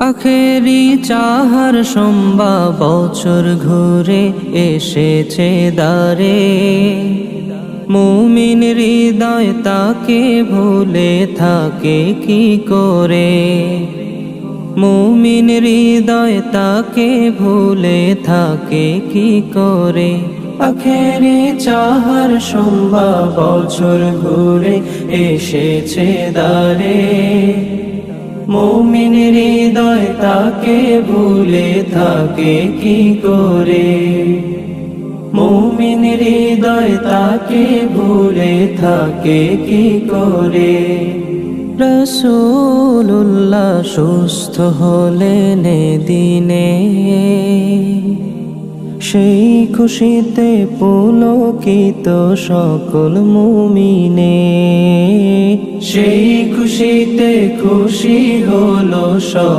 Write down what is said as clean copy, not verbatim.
আখেরি চাহার সম্বা বছর ঘুরে এসেছে দ্বারে, মুমিন হৃদয় তাকে ভুলে থাকে কি করে, মুমিন হৃদয় তাকে ভুলে থাকে কি করে। আখেরি চাহার সম্বা বছর ঘুরে এসেছে দ্বারে, মুমিন হৃদয় তাকে ভুলে থাকে কি করে, মুমিন হৃদয় তাকে ভুলে থাকে কি করে। রাসূলুল্লাহ সুস্থ হলেন দিনে, সেই খুশিতে পুলকিত সকল মুমিনে, সেই খুশিতে খুশি হলো